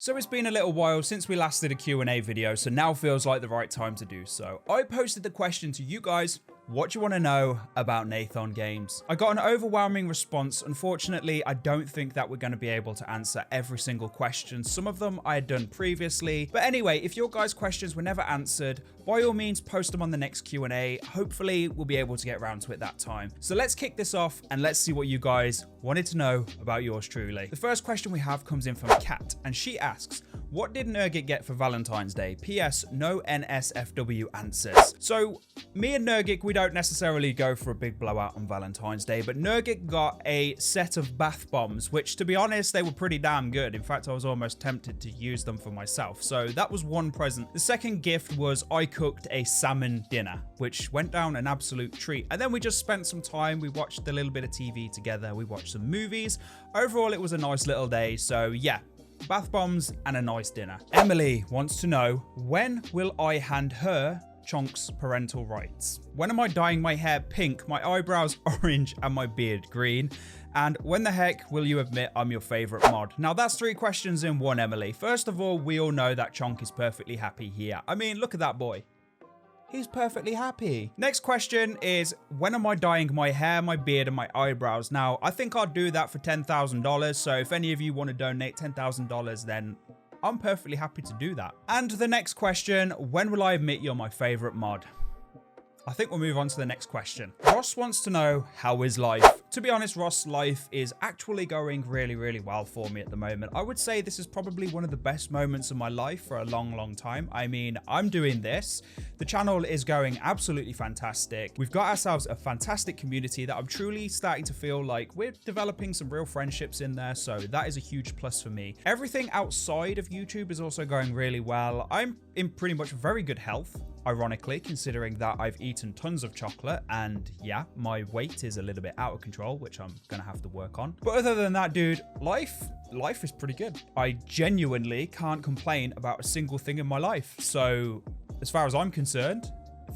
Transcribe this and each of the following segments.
So it's been a little while since we last did a Q&A video, so now feels like the right time to do so. I posted the question to you guys, what do you want to know about NathOnGames? I got an overwhelming response. Unfortunately, I don't think that we're going to be able to answer every single question. Some of them I had done previously. But anyway, if your guys' questions were never answered, by all means, post them on the next Q&A. Hopefully, we'll be able to get around to it that time. So let's kick this off and let's see what you guys wanted to know about yours truly. The first question we have comes in from Kat, and she asks, what did Nurgit get for Valentine's Day? PS, no NSFW answers. So, me and Nurgit, we don't necessarily go for a big blowout on Valentine's Day, but Nurgit got a set of bath bombs, which, to be honest, they were pretty damn good. In fact, I was almost tempted to use them for myself. So, that was one present. The second gift was I cooked a salmon dinner, which went down an absolute treat. And then we just spent some time. We watched a little bit of TV together. We watched some movies. Overall, it was a nice little day. So, yeah. Bath bombs and a nice dinner. Emily wants to know, when will I hand her Chonk's parental rights? When am I dyeing my hair pink, my eyebrows orange, and my beard green? And when the heck will you admit I'm your favorite mod? Now that's 3 questions in one, Emily. First of all, we all know that Chonk is perfectly happy here. I mean, look at that boy. He's perfectly happy. Next question is, when am I dyeing my hair, my beard, and my eyebrows? Now, I think I'll do that for $10,000. So if any of you want to donate $10,000, then I'm perfectly happy to do that. And the next question, when will I admit you're my favorite mod? I think we'll move on to the next question. Ross wants to know, how is life? To be honest, Ross, life is actually going really, really well for me at the moment. I would say this is probably one of the best moments of my life for a long, long time. I mean, I'm doing this. The channel is going absolutely fantastic. We've got ourselves a fantastic community that I'm truly starting to feel like we're developing some real friendships in there. So that is a huge plus for me. Everything outside of YouTube is also going really well. I'm in pretty much very good health. Ironically, considering that I've eaten tons of chocolate and yeah, my weight is a little bit out of control, which I'm gonna have to work on. But other than that, dude, life is pretty good. I genuinely can't complain about a single thing in my life. So as far as I'm concerned,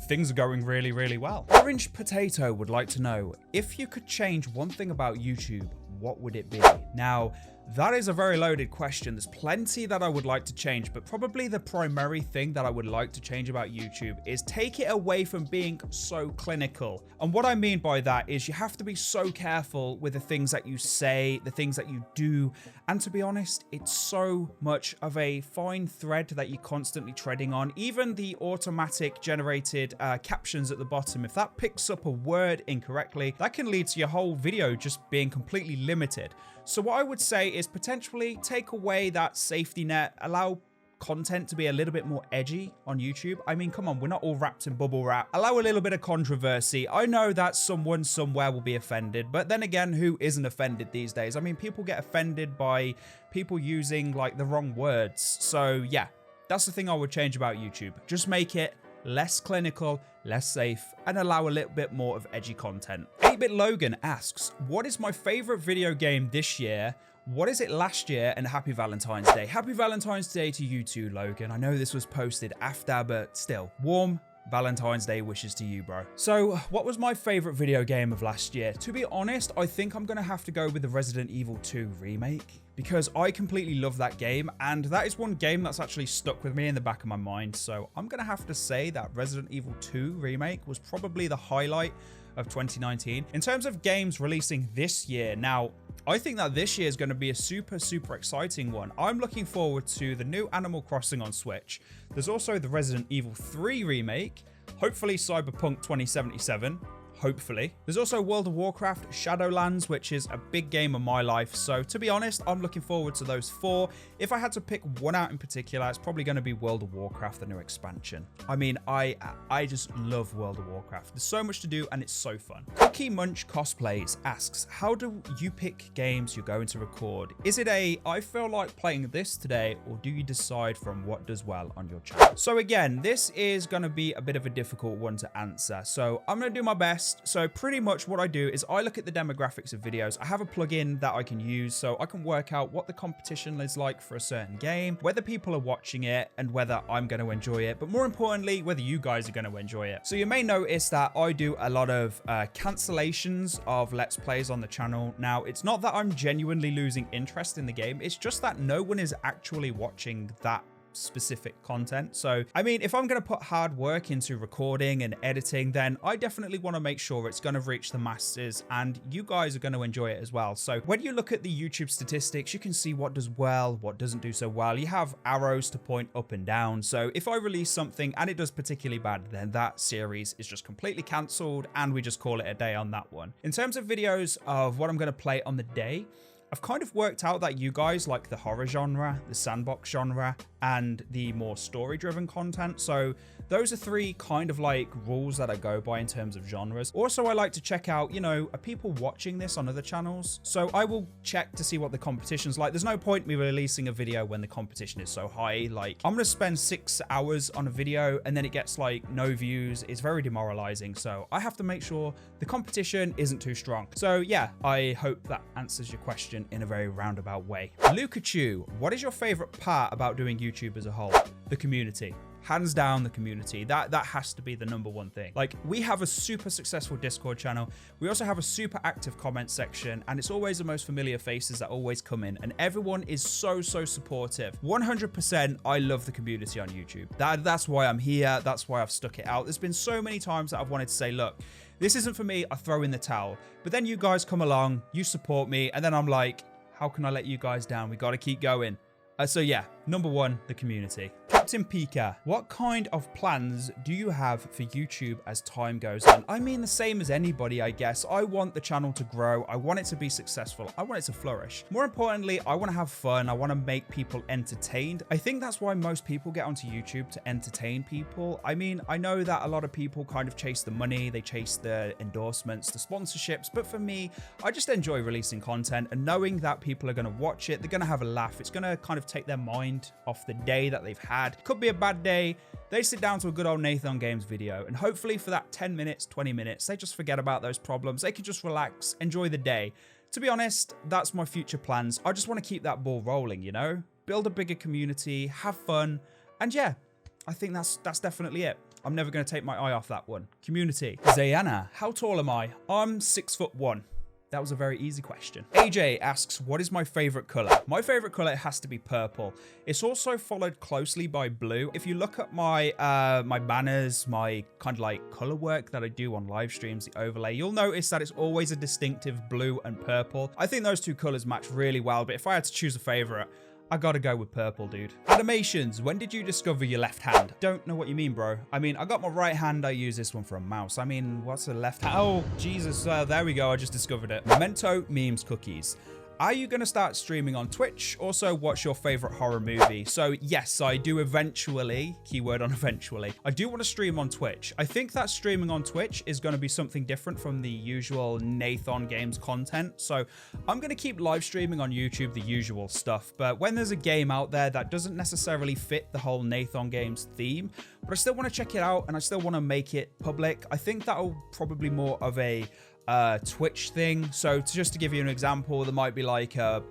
things are going really, really well. Orange Potato would like to know, if you could change one thing about YouTube, what would it be? Now, that is a very loaded question. There's plenty that I would like to change, but probably the primary thing that I would like to change about YouTube is take it away from being so clinical. And what I mean by that is you have to be so careful with the things that you say, the things that you do. And to be honest, it's so much of a fine thread that you're constantly treading on. Even the automatic generated captions at the bottom, if that picks up a word incorrectly, that can lead to your whole video just being completely limited. So what I would say is potentially take away that safety net, allow content to be a little bit more edgy on YouTube. I mean, come on, we're not all wrapped in bubble wrap. Allow a little bit of controversy. I know that someone somewhere will be offended, but then again, who isn't offended these days? I mean, people get offended by people using like the wrong words. So yeah, that's the thing I would change about YouTube. Just make it less clinical, less safe, and allow a little bit more of edgy content. 8-Bit Logan asks, what is my favorite video game this year? What is it last year? And happy Valentine's Day. Happy Valentine's Day to you too, Logan. I know this was posted after, but still, warm Valentine's Day wishes to you, bro. So what was my favorite video game of last year? To be honest, I think I'm gonna have to go with the Resident Evil 2 remake, because I completely love that game, and that is one game that's actually stuck with me in the back of my mind. So I'm gonna have to say that Resident Evil 2 remake was probably the highlight of 2019. In terms of games releasing this year, now I think that this year is going to be a super exciting one. I'm looking forward to the new Animal Crossing on Switch. There's also the Resident Evil 3 remake, hopefully Cyberpunk 2077. Hopefully. There's also World of Warcraft Shadowlands, which is a big game of my life. So to be honest, I'm looking forward to those 4. If I had to pick one out in particular, it's probably going to be World of Warcraft, the new expansion. I mean, I just love World of Warcraft. There's so much to do and it's so fun. Cookie Munch Cosplays asks, how do you pick games you're going to record? Is it I feel like playing this today, or do you decide from what does well on your channel? So again, this is going to be a bit of a difficult one to answer. So I'm going to do my best. list. So pretty much what I do is I look at the demographics of videos. I have a plugin that I can use so I can work out what the competition is like for a certain game, whether people are watching it and whether I'm going to enjoy it, but more importantly, whether you guys are going to enjoy it. So you may notice that I do a lot of cancellations of Let's Plays on the channel. Now, it's not that I'm genuinely losing interest in the game. It's just that no one is actually watching that specific content. So I mean, if I'm going to put hard work into recording and editing, then I definitely want to make sure it's going to reach the masses and you guys are going to enjoy it as well. So when you look at the YouTube statistics, you can see what does well, what doesn't do so well. You have arrows to point up and down. So if I release something and it does particularly bad, then that series is just completely cancelled and we just call it a day on that one. In terms of videos of what I'm going to play on the day, I've kind of worked out that you guys like the horror genre, the sandbox genre, and the more story-driven content. So those are three kind of like rules that I go by in terms of genres. Also, I like to check out, you know, are people watching this on other channels? So I will check to see what the competition's like. There's no point me releasing a video when the competition is so high. Like, I'm gonna spend 6 hours on a video and then it gets like no views. It's very demoralizing. So I have to make sure the competition isn't too strong. So yeah, I hope that answers your question in a very roundabout way. Lukachu, what is your favorite part about doing YouTube as a whole? The community. Hands down, the community. That has to be the number one thing. Like, we have a super successful Discord channel. We also have a super active comment section, and it's always the most familiar faces that always come in, and everyone is so supportive. 100%, I love the community on YouTube. That's why I'm here. That's why I've stuck it out. There's been so many times that I've wanted to say, look, this isn't for me. I throw in the towel. But then you guys come along, you support me, and then I'm like, how can I let you guys down? We got to keep going. So yeah, number one, the community. Captain Pika, what kind of plans do you have for YouTube as time goes on? I mean, the same as anybody, I guess. I want the channel to grow. I want it to be successful. I want it to flourish. More importantly, I want to have fun. I want to make people entertained. I think that's why most people get onto YouTube, to entertain people. I mean, I know that a lot of people kind of chase the money, they chase the endorsements, the sponsorships, but for me, I just enjoy releasing content and knowing that people are going to watch it. They're going to have a laugh. It's going to kind of take their mind off the day that they've had. Could be a bad day. They sit down to a good old NathOnGames video, and hopefully for that 10 minutes, 20 minutes, they just forget about those problems. They can just relax, enjoy the day. To be honest, that's my future plans. I just want to keep that ball rolling, you know? Build a bigger community, have fun, and yeah, I think that's definitely it. I'm never going to take my eye off that one. Community. Zayana, how tall am I? I'm 6'1". That was a very easy question. AJ asks, what is my favorite color? My favorite color has to be purple. It's also followed closely by blue. If you look at my my banners, my kind of like color work that I do on live streams, the overlay, you'll notice that it's always a distinctive blue and purple. I think those two colors match really well, but if I had to choose a favorite, I gotta go with purple, dude. Animations, when did you discover your left hand? Don't know what you mean, bro. I mean, I got my right hand, I use this one for a mouse. I mean, what's a left hand? Oh, Jesus, there we go, I just discovered it. Memento memes cookies. Are you going to start streaming on Twitch? Also, what's your favorite horror movie? So yes, I do eventually, keyword on eventually, I do want to stream on Twitch. I think that streaming on Twitch is going to be something different from the usual NathOnGames content. So I'm going to keep live streaming on YouTube, the usual stuff. But when there's a game out there that doesn't necessarily fit the whole NathOnGames theme, but I still want to check it out and I still want to make it public, I think that'll probably more of a Twitch thing. So just to give you an example, there might be like a,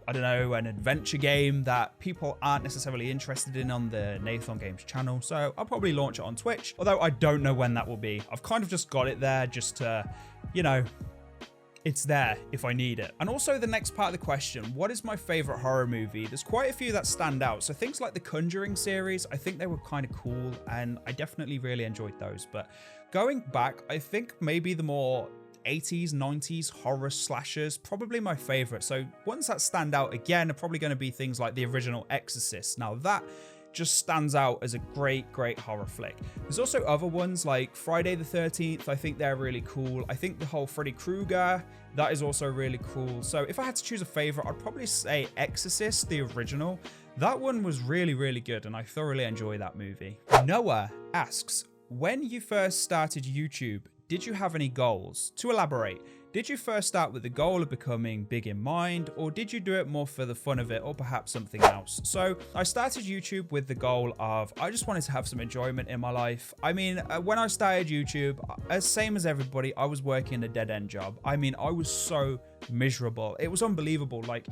I don't know, an adventure game that people aren't necessarily interested in on the NathOnGames channel. So I'll probably launch it on Twitch, although I don't know when that will be. I've kind of just got it there just to, you know, it's there if I need it. And also the next part of the question, what is my favorite horror movie? There's quite a few that stand out. So things like the Conjuring series, I think they were kind of cool and I definitely really enjoyed those. But going back, I think maybe the more 80s, 90s horror slashers, probably my favorite. So ones that stand out again are probably going to be things like the original Exorcist. Now that just stands out as a great horror flick. There's also other ones like Friday the 13th. I think they're really cool. I think the whole Freddy Krueger, that is also really cool. So if I had to choose a favorite, I'd probably say Exorcist, the original. That one was really good and I thoroughly enjoy that movie. Noah asks, when you first started YouTube, did you have any goals? To elaborate, did you first start with the goal of becoming big in mind, or did you do it more for the fun of it, or perhaps something else? So I started YouTube with the goal of, I just wanted to have some enjoyment in my life. I mean, when I started YouTube, same as everybody, I was working a dead-end job. I mean, I was so miserable. It was unbelievable. Like,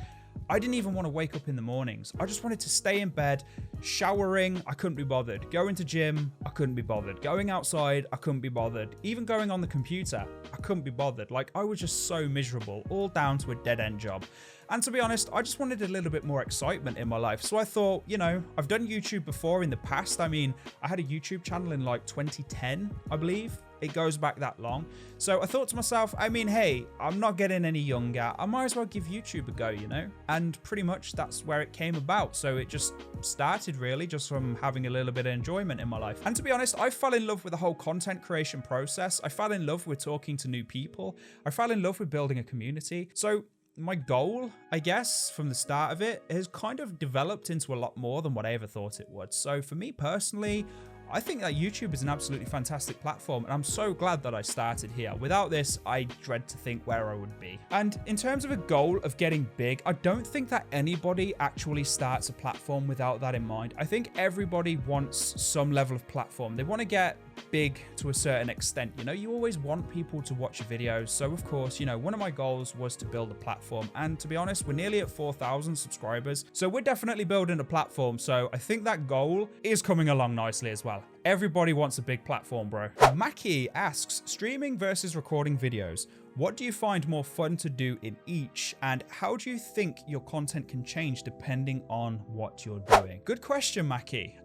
I didn't even want to wake up in the mornings. I just wanted to stay in bed, showering, I couldn't be bothered. Going to gym, I couldn't be bothered. Going outside, I couldn't be bothered. Even going on the computer, I couldn't be bothered. Like, I was just so miserable, all down to a dead-end job. And to be honest, I just wanted a little bit more excitement in my life. So I thought, you know, I've done YouTube before in the past. I mean, I had a YouTube channel in like 2010, I believe. It goes back that long. So I thought to myself, I mean, hey, I'm not getting any younger. I might as well give YouTube a go, you know? And pretty much that's where it came about. So it just started really just from having a little bit of enjoyment in my life. And to be honest, I fell in love with the whole content creation process. I fell in love with talking to new people. I fell in love with building a community. So my goal, I guess, from the start of it has kind of developed into a lot more than what I ever thought it would. So for me personally, I think that YouTube is an absolutely fantastic platform, and I'm so glad that I started here. Without this, I dread to think where I would be. And in terms of a goal of getting big, I don't think that anybody actually starts a platform without that in mind. I think everybody wants some level of platform. They want to get big to a certain extent. You know, you always want people to watch your videos. So of course, you know, one of my goals was to build a platform. And to be honest, we're nearly at 4,000 subscribers. So we're definitely building a platform. So I think that goal is coming along nicely as well. Everybody wants a big platform, bro. Mackie asks, streaming versus recording videos. What do you find more fun to do in each, and how do you think your content can change depending on what you're doing? Good question, Mackie.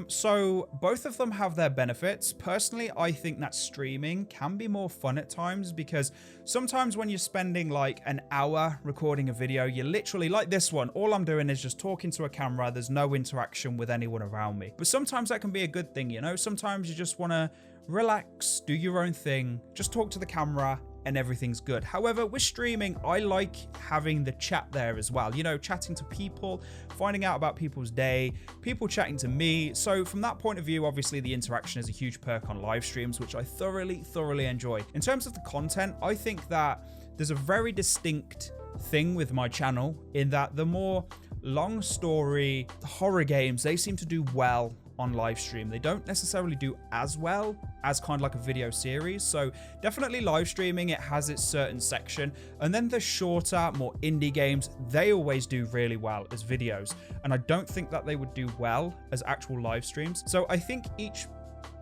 So both of them have their benefits. Personally, I think that streaming can be more fun at times, because sometimes when you're spending like an hour recording a video, you're literally like this one. All I'm doing is just talking to a camera. There's no interaction with anyone around me. But sometimes that can be a good thing, you know? Sometimes you just want to relax, do your own thing, just talk to the camera, and everything's good. However, with streaming, I like having the chat there as well. You know, chatting to people, finding out about people's day, people chatting to me. So from that point of view, obviously the interaction is a huge perk on live streams, which I thoroughly enjoy. In terms of the content, I think that there's a very distinct thing with my channel in that the more long story horror games, they seem to do well on live stream. They don't necessarily do as well as kind of like a video series. So definitely live streaming, it has its certain section. And then the shorter, more indie games, they always do really well as videos. And I don't think that they would do well as actual live streams. So I think each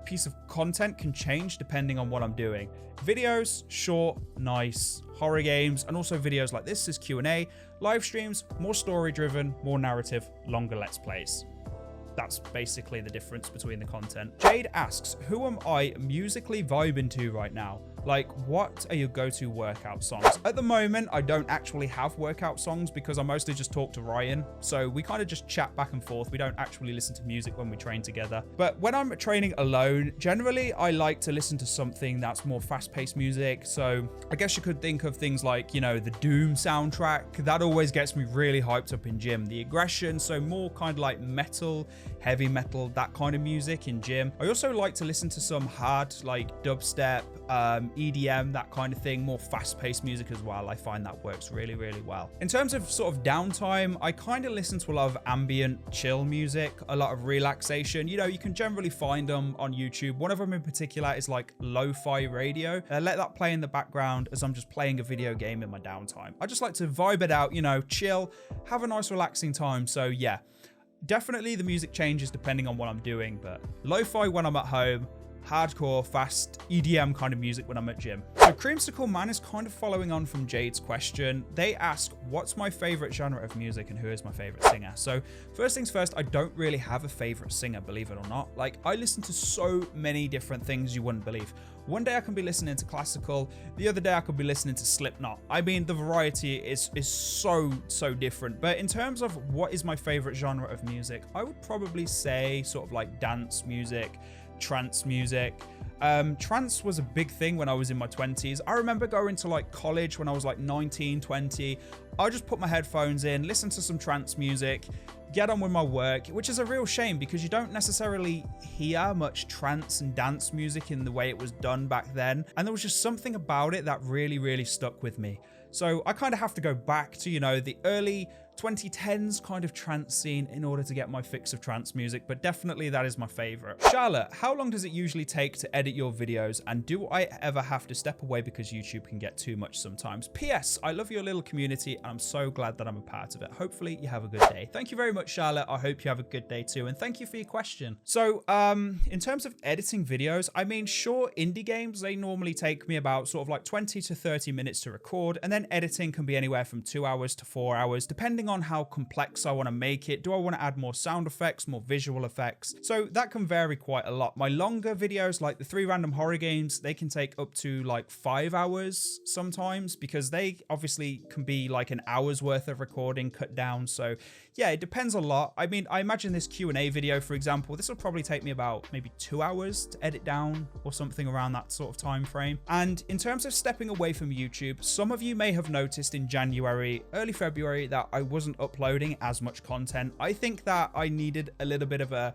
piece of content can change depending on what I'm doing. Videos, short, nice. Horror games, and also videos like this is Q&A. Live streams, more story driven, more narrative, longer let's plays. That's basically the difference between the content. Jade asks, who am I musically vibing to right now? Like, what are your go-to workout songs? At the moment, I don't actually have workout songs because I mostly just talk to Ryan. So we kind of just chat back and forth. We don't actually listen to music when we train together. But when I'm training alone, generally, I like to listen to something that's more fast-paced music. So I guess you could think of things like, you know, the Doom soundtrack. That always gets me really hyped up in gym. The Aggression, so more kind of like metal, heavy metal, that kind of music in gym. I also like to listen to some hard, like dubstep, EDM, that kind of thing, more fast-paced music as well. I find that works really well. In terms of sort of downtime, I kind of listen to a lot of ambient chill music, a lot of relaxation. You know, you can generally find them on YouTube. One of them in particular is like lo-fi radio. Let that play in the background as I'm just playing a video game in my downtime. I just like to vibe it out, you know, chill, have a nice relaxing time. So yeah, definitely the music changes depending on what I'm doing, but lo-fi when I'm at home, hardcore, fast, EDM kind of music when I'm at gym. So Creamsicle Man is kind of following on from Jade's question. They ask, what's my favorite genre of music and who is my favorite singer? So first things first, I don't really have a favorite singer, believe it or not. Like, I listen to so many different things you wouldn't believe. One day I can be listening to classical, the other day I could be listening to Slipknot. I mean, the variety is so different. But in terms of what is my favorite genre of music, I would probably say sort of like dance music, trance music. Trance was a big thing when I was in my 20s. I remember going to like college when I was like 19, 20. I just put my headphones in, listen to some trance music, get on with my work, which is a real shame because you don't necessarily hear much trance and dance music in the way it was done back then. And there was just something about it that really, really stuck with me. So I kind of have to go back to, you know, the early 2010s kind of trance scene in order to get my fix of trance music, but definitely that is my favorite. Charlotte, how long does it usually take to edit your videos, and do I ever have to step away because YouTube can get too much sometimes? PS, I love your little community and I'm so glad that I'm a part of it. Hopefully you have a good day. Thank you very much, Charlotte. I hope you have a good day too, and thank you for your question. So in terms of editing videos, I mean, sure, indie games, they normally take me about sort of like 20 to 30 minutes to record, and then editing can be anywhere from 2 hours to 4 hours, depending on how complex I want to make it. Do I want to add more sound effects, more visual effects? So that can vary quite a lot. My longer videos, like the 3 random horror games, they can take up to like 5 hours sometimes, because they obviously can be like an hour's worth of recording cut down. So yeah, it depends a lot. I mean, I imagine this Q&A video, for example, this will probably take me about maybe 2 hours to edit down or something around that sort of time frame. And in terms of stepping away from YouTube, some of you may have noticed in January, early February, that I wasn't uploading as much content. I think that I needed a little bit of a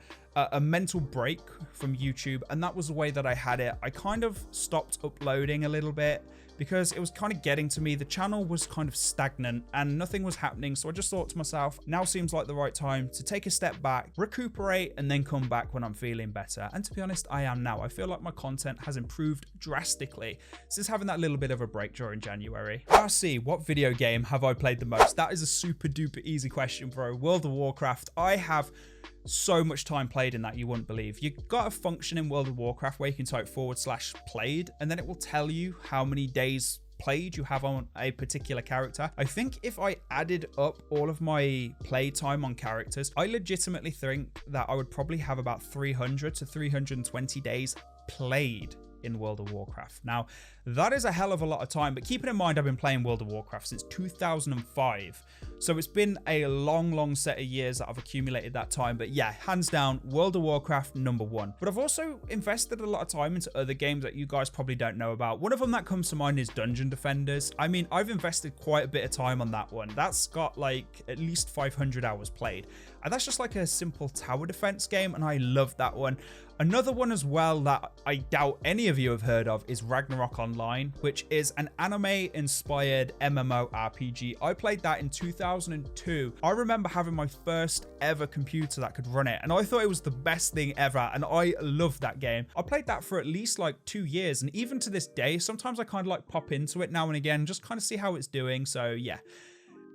mental break from YouTube, and that was the way that I had it. I kind of stopped uploading a little bit because it was kind of getting to me. The channel was kind of stagnant and nothing was happening. So I just thought to myself, now seems like the right time to take a step back, recuperate, and then come back when I'm feeling better. And to be honest, I am now. I feel like my content has improved drastically since having that little bit of a break during January. RC, what video game have I played the most? That is a super duper easy question, bro. World of Warcraft. I have so much time played in that you wouldn't believe. You've got a function in World of Warcraft where you can type /played, and then it will tell you how many days played you have on a particular character. I think if I added up all of my play time on characters, I legitimately think that I would probably have about 300 to 320 days played in World of Warcraft. Now, that is a hell of a lot of time, but keeping in mind I've been playing World of Warcraft since 2005, so it's been a long set of years that I've accumulated that time. But yeah, hands down, World of Warcraft #1. But I've also invested a lot of time into other games that you guys probably don't know about. One of them that comes to mind is Dungeon Defenders. I mean, I've invested quite a bit of time on that one. That's got like at least 500 hours played, and that's just like a simple tower defense game, and I love that one. Another one as well that I doubt any of you have heard of is Ragnarok Online, which is an anime-inspired MMORPG. I played that in 2002. I remember having my first ever computer that could run it, and I thought it was the best thing ever, and I loved that game. I played that for at least like 2 years, and even to this day, sometimes I kind of like pop into it now and again, just kind of see how it's doing. So yeah,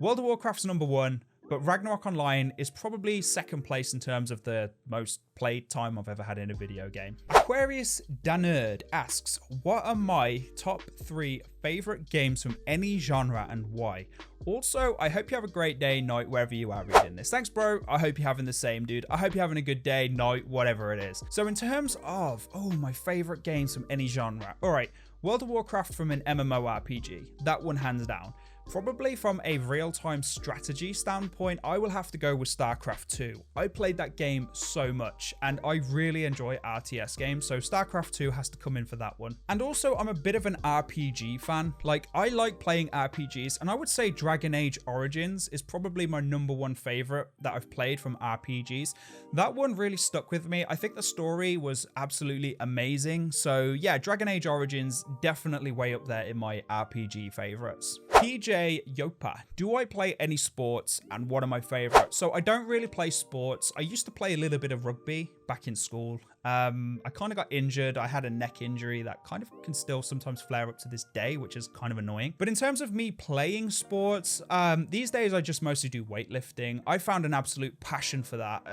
World of Warcraft's #1. But Ragnarok Online is probably second place in terms of the most played time I've ever had in a video game. Aquarius Danerd asks, what are my top 3 favorite games from any genre and why? Also, I hope you have a great day, night, wherever you are reading this. Thanks, bro. I hope you're having the same, dude. I hope you're having a good day, night, whatever it is. So in terms of, my favorite games from any genre. All right, World of Warcraft from an MMORPG. That one hands down. Probably from a real-time strategy standpoint, I will have to go with StarCraft 2. I played that game so much, and I really enjoy RTS games, so StarCraft 2 has to come in for that one. And also, I'm a bit of an RPG fan. Like, I like playing RPGs, and I would say Dragon Age Origins is probably my #1 favorite that I've played from RPGs. That one really stuck with me. I think the story was absolutely amazing. So yeah, Dragon Age Origins definitely way up there in my RPG favorites. PJ Yopa, do I play any sports and what are my favorites? So I don't really play sports. I used to play a little bit of rugby back in school. I kind of got injured. I had a neck injury that kind of can still sometimes flare up to this day, which is kind of annoying. But in terms of me playing sports, these days I just mostly do weightlifting. I found an absolute passion for that.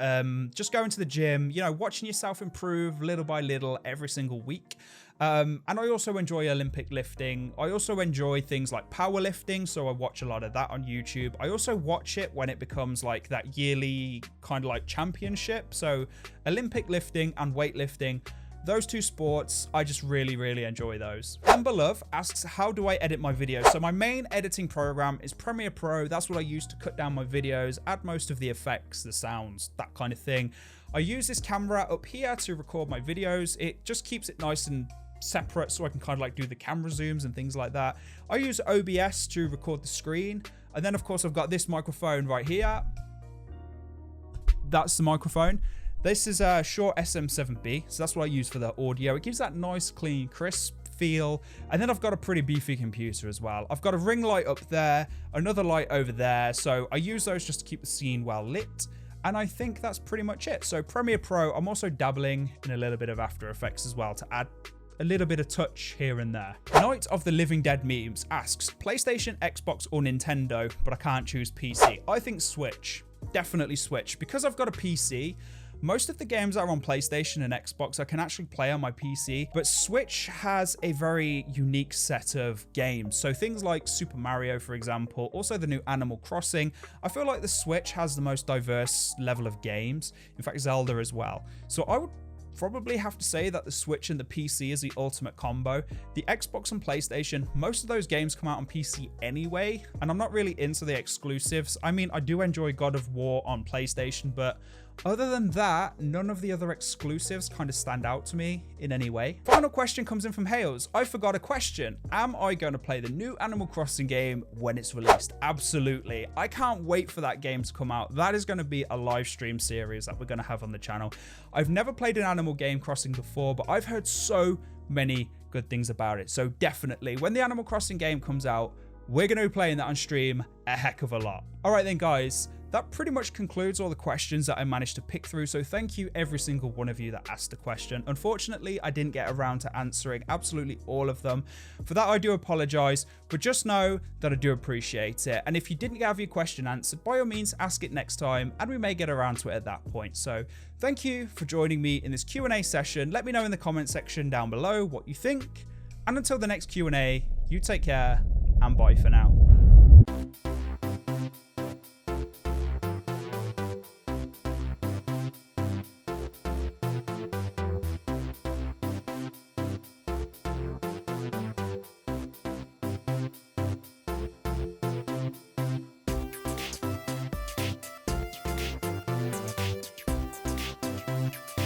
Just going to the gym, you know, watching yourself improve little by little every single week. And I also enjoy Olympic lifting. I also enjoy things like powerlifting, so I watch a lot of that on YouTube. I also watch it when it becomes like that yearly kind of like championship. So Olympic lifting and weightlifting, those two sports, I just really enjoy those. Amber Love asks, how do I edit my videos? So my main editing program is Premiere Pro. That's what I use to cut down my videos, add most of the effects, the sounds, that kind of thing. I use this camera up here to record my videos. It just keeps it nice and separate so I can kind of like do the camera zooms and things like that. I use OBS to record the screen. And then of course I've got this microphone right here. That's the microphone. This is a Shure SM7B, so that's what I use for the audio. It gives that nice, clean, crisp feel. And then I've got a pretty beefy computer as well. I've got a ring light up there, another light over there. So I use those just to keep the scene well lit. And I think that's pretty much it. So Premiere Pro, I'm also dabbling in a little bit of After Effects as well to add a little bit of touch here and there. Night of the Living Dead Memes asks, PlayStation, Xbox, or Nintendo, but I can't choose PC. I think Switch. Definitely Switch. Because I've got a PC, most of the games that are on PlayStation and Xbox I can actually play on my PC, but Switch has a very unique set of games. So things like Super Mario, for example, also the new Animal Crossing. I feel like the Switch has the most diverse level of games. In fact, Zelda as well. So I would probably have to say that the Switch and the PC is the ultimate combo. The Xbox and PlayStation, most of those games come out on PC anyway, and I'm not really into the exclusives. I mean, I do enjoy God of War on PlayStation, but other than that, none of the other exclusives kind of stand out to me in any way. Final question comes in from Hales. I forgot a question. Am I going to play the new Animal Crossing game when it's released? Absolutely. I can't wait for that game to come out. That is going to be a live stream series that we're going to have on the channel. I've never played an Animal Crossing before, but I've heard so many good things about it. So definitely, when the Animal Crossing game comes out, we're going to be playing that on stream a heck of a lot. All right then, guys. That pretty much concludes all the questions that I managed to pick through, so thank you every single one of you that asked a question. Unfortunately, I didn't get around to answering absolutely all of them. For that, I do apologize, but just know that I do appreciate it. And if you didn't have your question answered, by all means, ask it next time, and we may get around to it at that point. So thank you for joining me in this Q&A session. Let me know in the comment section down below what you think. And until the next Q&A, you take care, and bye for now.